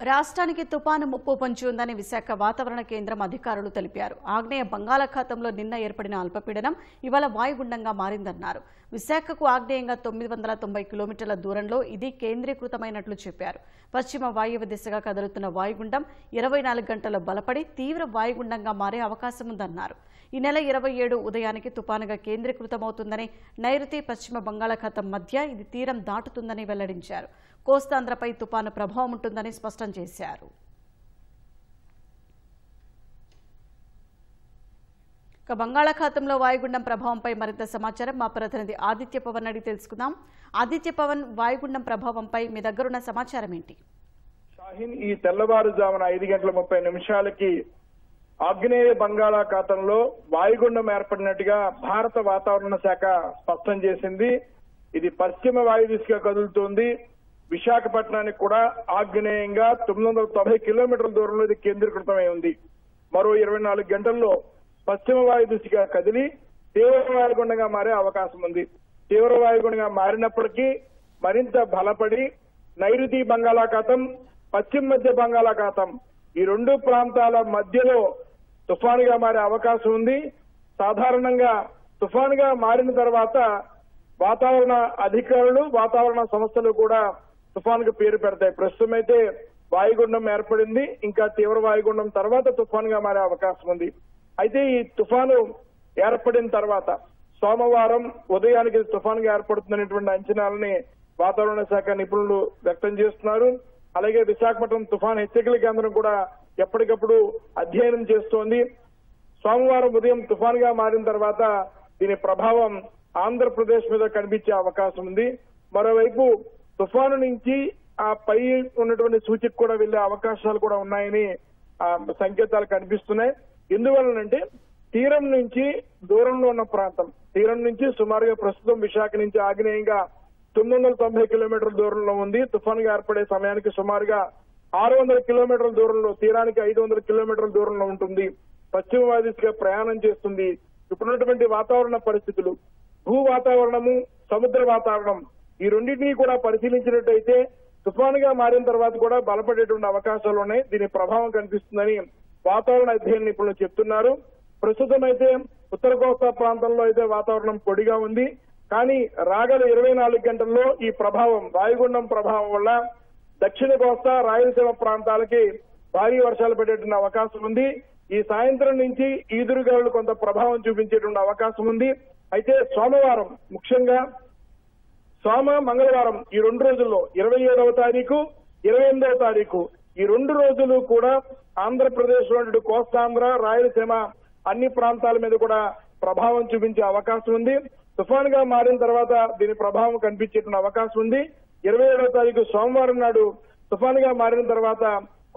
రాష్ట్రానికి తుపాను ముప్పు పొంచి ఉందని విశాఖ వాతావరణ కేంద్రం అధికారులు తెలిపారు. ఆగ్నేయ బంగాళాఖాతంలో నిన్న ఏర్పడిన అల్పపీడనం ఇవాళ వాయుగుండంగా మారిందన్నారు. విశాఖకు ఆగ్నేయంగా 990 కిలోమీటర్ల దూరంలో ఇది కేంద్రీకృతమైనట్లు చెప్పారు. పశ్చిమ వాయువ్య దిశగా కదులుతున్న వాయుగుండం 24 గంటల్లో బలపడి తీవ్ర వాయుగుండంగా మారే అవకాశం ఉందన్నారు. ఈ నెల 27 ఉదయానికి తుపానుగా కేంద్రీకృతమవుతుందని, నైరుతి పశ్చిమ బంగాళాఖాతం మధ్య ఇది తీరం దాటుతుందని వెల్లడించారు. కోస్తాంధ్రపై తుపాను ప్రభావం ఉంటుందని స్పష్టం చేశారు. బంగాళాఖాతంలో వాయుగుండం ప్రభావంపై మరింత సమాచారం మా ప్రతినిధి ఆదిత్య పవన్ అడిగి తెలుసుకుందాం. ఆదిత్య పవన్, వాయుగుండం ప్రభావంపై మీ దగ్గరున్న సమాచారం ఏంటి? షాహీన్, ఈ తెల్లవారుజామున 5:30 ఆగ్నేయ బంగాళాఖాతంలో వాయుగుండం ఏర్పడినట్టుగా భారత వాతావరణ శాఖ స్పష్టం చేసింది. ఇది పశ్చిమ వాయు దిశగా కదులుతోంది. విశాఖపట్నానికి కూడా ఆగ్నేయంగా 990 కిలోమీటర్ల దూరంలో ఇది కేంద్రీకృతమై ఉంది. మరో 24 గంటల్లో పశ్చిమ వాయు దిశగా కదిలి తీవ్ర వాయుగుండంగా మారే అవకాశం ఉంది. తీవ్ర వాయుగుండంగా మారినప్పటికీ మరింత బలపడి నైరుతి బంగాళాఖాతం, పశ్చిమ మధ్య బంగాళాఖాతం ఈ రెండు ప్రాంతాల మధ్యలో తుఫానుగా మారే అవకాశం ఉంది. సాధారణంగా తుఫానుగా మారిన తర్వాత వాతావరణ అధికారులు, వాతావరణ సంస్థలు కూడా తుఫానుకు పేరు పెడతాయి. ప్రస్తుతం అయితే వాయుగుండం ఏర్పడింది. ఇంకా తీవ్ర వాయుగుండం తర్వాత తుఫానుగా మారే అవకాశం ఉంది. అయితే ఈ తుఫాను ఏర్పడిన తర్వాత సోమవారం ఉదయానికి తుఫానుగా ఏర్పడుతున్నటువంటి అంచనాలని వాతావరణ శాఖ నిపుణులు వ్యక్తం చేస్తున్నారు. అలాగే విశాఖపట్నం తుఫాను హెచ్చరికల కేంద్రం కూడా ఎప్పటికప్పుడు అధ్యయనం చేస్తోంది. సోమవారం ఉదయం తుఫానుగా మారిన తర్వాత దీని ప్రభావం ఆంధ్రప్రదేశ్ మీద కనిపించే అవకాశం ఉంది. మరోవైపు తుఫాను నుంచి ఆ పై ఉన్నటువంటి సూచిక కూడా వెళ్లే అవకాశాలు కూడా ఉన్నాయని సంకేతాలు కనిపిస్తున్నాయి. ఎందువలనంటే తీరం నుంచి దూరంలో ఉన్న ప్రాంతం, తీరం నుంచి సుమారుగా ప్రస్తుతం విశాఖ నుంచి ఆగ్నేయంగా 990 కిలోమీటర్ల దూరంలో ఉంది. తుఫానుగా ఏర్పడే సమయానికి సుమారుగా 600 కిలోమీటర్ల దూరంలో, తీరానికి 500 కిలోమీటర్ల దూరంలో ఉంటుంది. పశ్చిమ వాయు దిశగా ప్రయాణం చేస్తుంది. ఇప్పుడున్నటువంటి వాతావరణ పరిస్థితులు, భూ వాతావరణము, సముద్ర వాతావరణం ఈ రెండింటినీ కూడా పరిశీలించినట్టయితే తుఫానుగా మారిన తర్వాత కూడా బలపడేటువంటి అవకాశాలు ఉన్నాయి. దీని ప్రభావం కనిపిస్తుందని వాతావరణ అధ్యయన నిపుణులు చెప్తున్నారు. ప్రస్తుతం అయితే ఉత్తర కోస్తా ప్రాంతంలో అయితే వాతావరణం పొడిగా ఉంది. కానీ రాగల 24 గంటల్లో ఈ ప్రభావం, వాయుగుండం ప్రభావం వల్ల దక్షిణ కోస్తా, రాయలసీమ ప్రాంతాలకి భారీ వర్షాలు పడేటువంటి అవకాశం ఉంది. ఈ సాయంత్రం నుంచి ఈదురుగాలులు కొంత ప్రభావం చూపించేటువంటి అవకాశం ఉంది. అయితే సోమవారం, ముఖ్యంగా మంగళవారం ఈ 2 రోజుల్లో 27వ తారీఖు, 28వ తారీఖు ఈ 2 రోజులు కూడా ఆంధ్రప్రదేశ్ లో కోస్తాంధ్ర, రాయలసీమ అన్ని ప్రాంతాల మీద కూడా ప్రభావం చూపించే అవకాశం ఉంది. తుఫానుగా మారిన తర్వాత దీని ప్రభావం కనిపించేటువంటి అవకాశం ఉంది. 27వ తారీఖు సోమవారం నాడు తుఫానుగా మారిన తర్వాత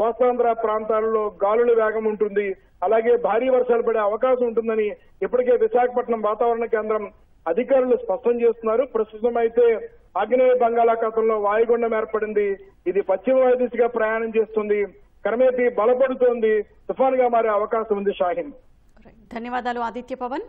కోస్తాంధ్ర ప్రాంతాలలో గాలుల వేగం ఉంటుంది. అలాగే భారీ వర్షాలు పడే అవకాశం ఉంటుందని ఇప్పటికే విశాఖపట్నం వాతావరణ కేంద్రం అధికారులు స్పష్టం చేస్తున్నారు. ప్రస్తుతం అయితే ఆగ్నేయ బంగాళాఖాతంలో వాయుగుండం ఏర్పడింది. ఇది పశ్చిమ వాయు దిశగా ప్రయాణం చేస్తుంది. క్రమేపీ బలపడుతోంది. తుఫానుగా మారే అవకాశం ఉంది. షాహీన్, ధన్యవాదాలు ఆదిత్య పవన్.